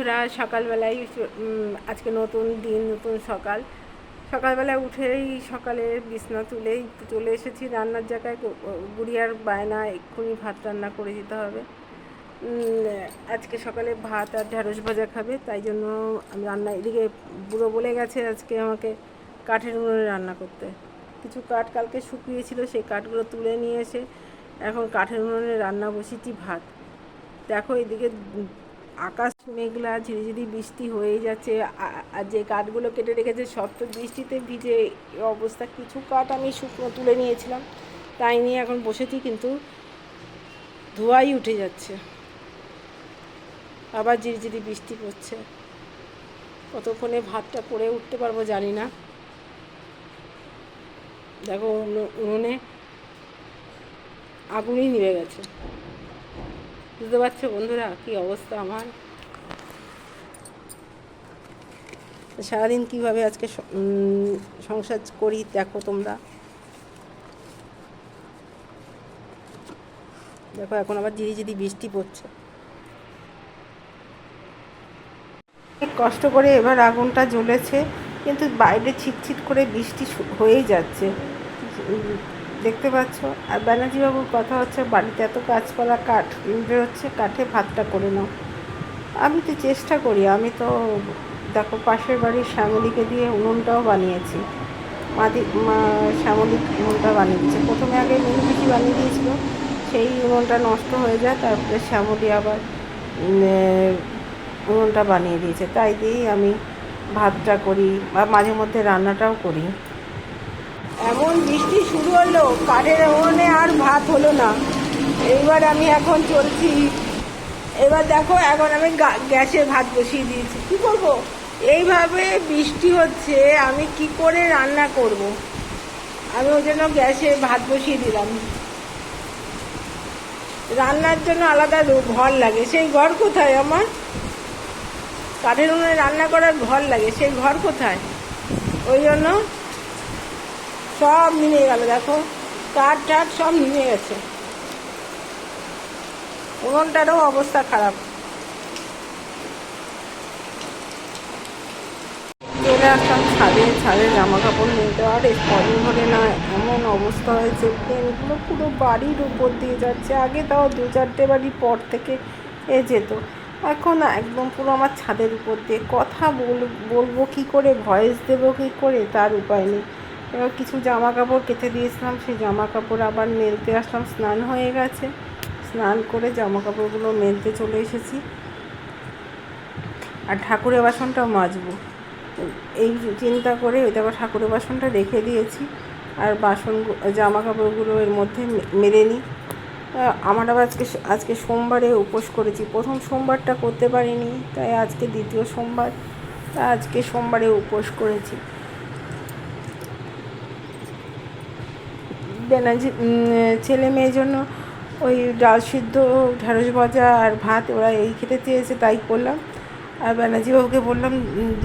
বন্ধুরা, সকালবেলায় আজকে নতুন দিন, নতুন সকাল। সকালবেলায় উঠেই সকালে বিছনা তুলেই চলে এসেছি রান্নার জায়গায়। গুড়িয়ার বায়না এক্ষুনি ভাত রান্না করে দিতে হবে। আজকে সকালে ভাত আর ঢ্যাঁড়স ভাজা খাবে, তাই জন্য আমি রান্না এদিকে বুড়ো বলে গেছে আজকে আমাকে কাঠের উনুনে রান্না করতে। কিছু কাঠ কালকে শুকিয়েছিল, সেই কাঠগুলো তুলে নিয়ে এসে এখন কাঠের উনুনে রান্না বসিয়েছি ভাত। দেখো এদিকে আকাশ মেঘলা, ঝিরিঝিরি বৃষ্টি হয়েই যাচ্ছে। আর যে কাঠগুলো কেটে রেখেছে সব তো বৃষ্টিতে ভিজে অবস্থা। কিছু কাঠ আমি শুকনো তুলে নিয়েছিলাম, তাই নিয়ে এখন বসেছি, কিন্তু ধোঁয়াই উঠে যাচ্ছে। আবার ঝিরিঝিরি বৃষ্টি পড়ছে। কতক্ষণে ভাতটা করে উঠতে পারবো জানি না। দেখো উনুনে আগুনই নিভে গেছে। বুঝতে পারছো বন্ধুরা কী অবস্থা আমার। সারাদিন কীভাবে আজকে সংসার করি দেখো তোমরা। দেখো এখন আবার ঝিরিঝিরি বৃষ্টি পড়ছে। কষ্ট করে এবার আগুনটা জ্বলেছে, কিন্তু বাইরে ছিটছিট করে বৃষ্টি হয়েই যাচ্ছে, দেখতে পাচ্ছ। আর ব্যানার্জিবাবুর কথা হচ্ছে বাড়িতে এত গাছপালা, কাঠ বেরোচ্ছে, কাঠে ভাতটা করে নাও। আমি তো চেষ্টা করি, আমি তো দেখো পাশের বাড়ির শ্যামলীকে দিয়ে উনুনটাও বানিয়েছি। শ্যামলী উনুনটা বানিয়েছে। প্রথমে আগে মিনিপিঠি বানিয়ে দিয়েছিল, সেই উনুনটা নষ্ট হয়ে যায়, তারপরে শ্যামলী আবার উনুনটা বানিয়ে দিয়েছে। তাই দিয়েই আমি ভাতটা করি, বা মাঝে মধ্যে রান্নাটাও করি। এমন বৃষ্টি শুরু হলো, কাঠের উনুনে আর ভাত হলো না। এইবার আমি এখন চলছি। এবার দেখো এখন আমি গ্যাসে ভাত বসিয়ে দিয়েছি। কী করবো, এইভাবে বৃষ্টি হচ্ছে, আমি কি করে রান্না করব। আমি ওই জন্য গ্যাসে ভাত বসিয়ে দিলাম। রান্নার জন্য আলাদা ঘর লাগে, সেই ঘর কোথায় আমার? কাঠের উনুনে রান্না করার ঘর লাগে, সেই ঘর কোথায়? ওই জন্য সব নিমে গেল। দেখো কাঠ টাঠ সব নিমে গেছে। উনুনটারও অবস্থা খারাপ। চলে আসলাম ছাদে জামা কাপড় নিতে। আর কদিন ধরে না এমন অবস্থা হয়েছে, প্লেনগুলো পুরো বাড়ির উপর দিয়ে যাচ্ছে। আগে তাও 2-4টে বাড়ি পর থেকে যেত, এখন একদম পুরো আমার ছাদের উপর দিয়ে। কথা বলবো কী করে, ভয়েস দেবো কী করে, তার উপায় নেই। এবার কিছু জামা কাপড় কেটে দিয়েছিলাম, সেই জামা কাপড় আবার মেলতে আসলাম। স্নান হয়ে গেছে, স্নান করে জামা কাপড়গুলো মেলতে চলে এসেছি। আর ঠাকুরের বাসনটাও মাজবো, এই চিন্তা করে ওই দেখো ঠাকুরের বাসনটা রেখে দিয়েছি। আর জামা কাপড়গুলো এর মধ্যে মেলে নিই। আমার আবার আজকে সোমবারে উপোস করেছি। প্রথম সোমবারটা করতে পারিনি, তাই আজকে দ্বিতীয় সোমবার, আজকে সোমবারে উপোস করেছি। ছেলে মেয়ের জন্য ওই ডাল সিদ্ধ, ঢ্যাঁড়স ভাজা আর ভাত, ওরা এই খেতে চেয়েছে, তাই করলাম। আর ব্যানার্জিবাবুকে বললাম,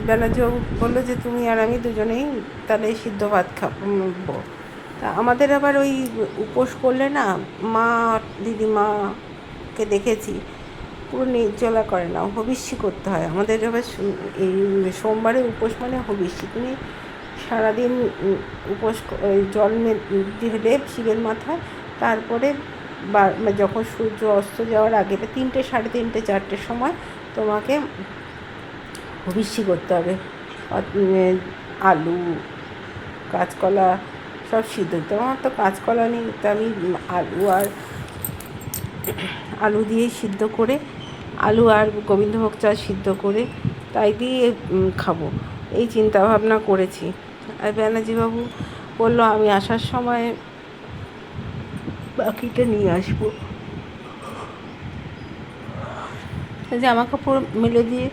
ব্যানার্জিবাবু বললো যে তুমি আর আমি দুজনেই তাহলে সিদ্ধ ভাত খাবো। তা আমাদের আবার ওই উপোস করলে না, মা দিদিমাকে দেখেছি পুরো নির্জলা করে না, হবিষ্যি করতে হয় আমাদের। আবার এই সোমবারে উপোস মানে হবিষ্যি। তুমি সারাদিন উপোস জল ঢেলে শিবের মাথায়, তারপরে যখন সূর্য অস্ত যাওয়ার আগে 3টে, 3:30, 4টের সময় তোমাকে হবিষ্যি করতে হবে। আলু, কাঁচকলা সব সিদ্ধ দিতে। আমার তো কাঁচকলা নেই, তা আমি আলু দিয়ে সিদ্ধ করে, আলু আর গোবিন্দভোগ চাল সিদ্ধ করে তাই দিয়ে খাবো, এই চিন্তা ভাবনা করেছি। আর ব্যানার্জিবাবু বললো আমি আসার সময় বাকিটা নিয়ে আসবো। জামা কাপড় মেলে দিয়ে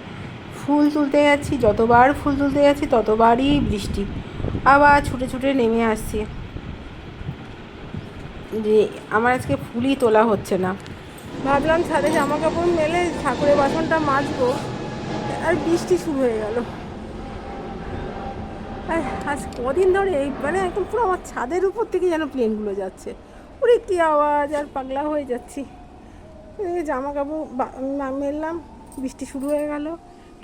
ফুল তুলতে যাচ্ছি, যতবার ফুল তুলতে যাচ্ছি ততবারই বৃষ্টি। আবার ছুটে ছুটে নেমে আসছি, যে আমার আজকে ফুলই তোলা হচ্ছে না। ভাবলাম ছাদে জামা কাপড় মেলে ঠাকুরের বাসনটা মাজবো, আর বৃষ্টি শুরু হয়ে গেল। আজ কদিন ধরে মানে একদম পুরো আমার ছাদের উপর থেকে যেন প্লেনগুলো যাচ্ছে। ওরে কী আওয়াজ, আর পাগলা হয়ে যাচ্ছি। জামা কাপড় মেললাম, বৃষ্টি শুরু হয়ে গেল।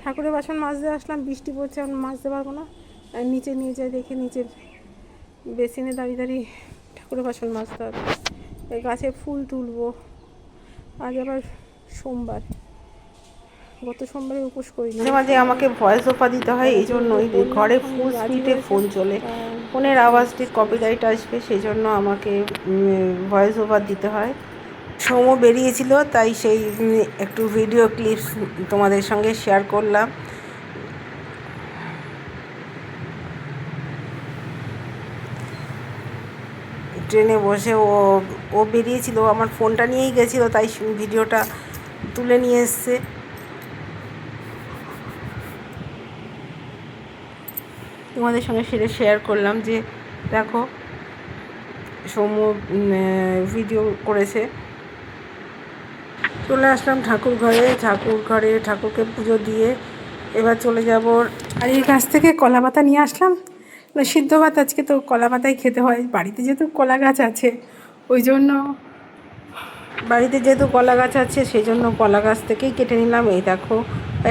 ঠাকুরের বাসন মাজতে আসলাম, বৃষ্টি পড়ছে, এখন মাজতে পারবো না, নিচে নিয়ে যাই, দেখে নিচের বেসিনে দাঁড়িয়ে দাঁড়িয়ে ঠাকুরের বাসন মাজতে হবে। এই গাছে ফুল তুলবো, আজ আবার সোমবার, গত সোমবারে উপোস করি। মাঝে মাঝে আমাকে ভয়েস ওভার দিতে হয়, এই জন্যই ঘরে ফুল স্পিডে ফোন চলে, ফোনের আওয়াজটি কপিরাইট আসবে, সেই জন্য আমাকে ভয়েস ওভার দিতে হয়। সৌম্য বেরিয়েছিল, তাই সেই একটু ভিডিও ক্লিপস তোমাদের সঙ্গে শেয়ার করলাম। ট্রেনে বসে ও বেরিয়েছিল, আমার ফোনটা নিয়েই গেছিলো, তাই ভিডিওটা তুলে নিয়ে এসছে। তোমাদের সঙ্গে সেটা শেয়ার করলাম যে দেখো সৌম্য ভিডিও করেছে। চলে আসলাম ঠাকুর ঘরে ঠাকুরকে পুজো দিয়ে এবার চলে যাব বাড়ির কাছ থেকে কলা পাতা নিয়ে আসলাম। সিদ্ধ ভাত আজকে তো কলা পাতাই খেতে হয়, বাড়িতে যেহেতু কলা গাছ আছে ওই জন্য, সেই জন্য কলা গাছ থেকেই কেটে নিলাম। এই দেখো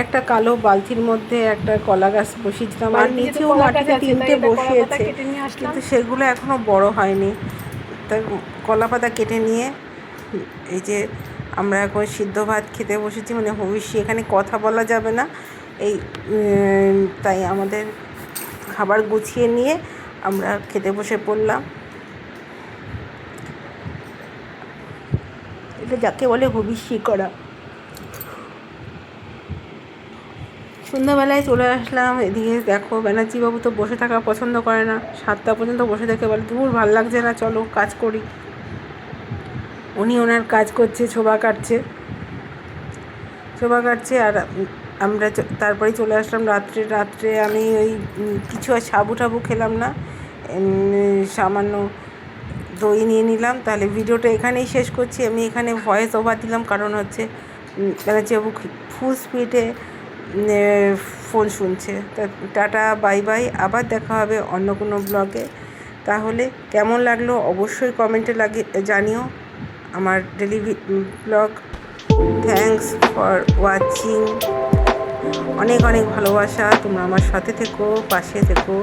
একটা কালো বালতির মধ্যে একটা কলা গাছ বসিয়েছিলাম, আর নিচেও মাটিতে 3টে বসিয়েছে, কিন্তু সেগুলো এখনও বড় হয়নি। তাই কলা পাতা কেটে নিয়ে এই যে আমরা এখন সিদ্ধ ভাত খেতে বসেছি, মানে ভবিষ্যৎ এখানে কথা বলা যাবে না, এই তাই আমাদের খাবার গুছিয়ে নিয়ে আমরা খেতে বসে পড়লাম। এটা যাকে বলে ভবিষ্যৎ করা। সন্ধ্যাবেলায় চলে আসলাম, এদিকে দেখো ব্যানার্জি বাবু তো বসে থাকা পছন্দ করে না, 7টা পর্যন্ত বসে থেকে বলে দূর ভাল লাগছে না, চলো কাজ করি। উনি ওনার কাজ করছে, ছোবা কাটছে, আর আমরা তারপরে চলে আসলাম রাত্রে আমি ওই কিছু আর সাবু টাবু খেলাম না, সামান্য দই নিয়ে নিলাম। তাহলে ভিডিওটা এখানেই শেষ করছি। আমি এখানে ভয়েস ওভার দিলাম, কারণ হচ্ছে ব্যানার্জিবাবু ফুল স্পিডে ফোন শুনছে। টাটা, বাই বাই, আবার দেখা হবে অন্য কোনো ব্লগে। তাহলে কেমন লাগলো অবশ্যই কমেন্টে জানিও আমার daily blog. Thanks for watching, অনেক ভালোবাসা, তোমরা আমার সাথে থেকো, পাশে থেকো।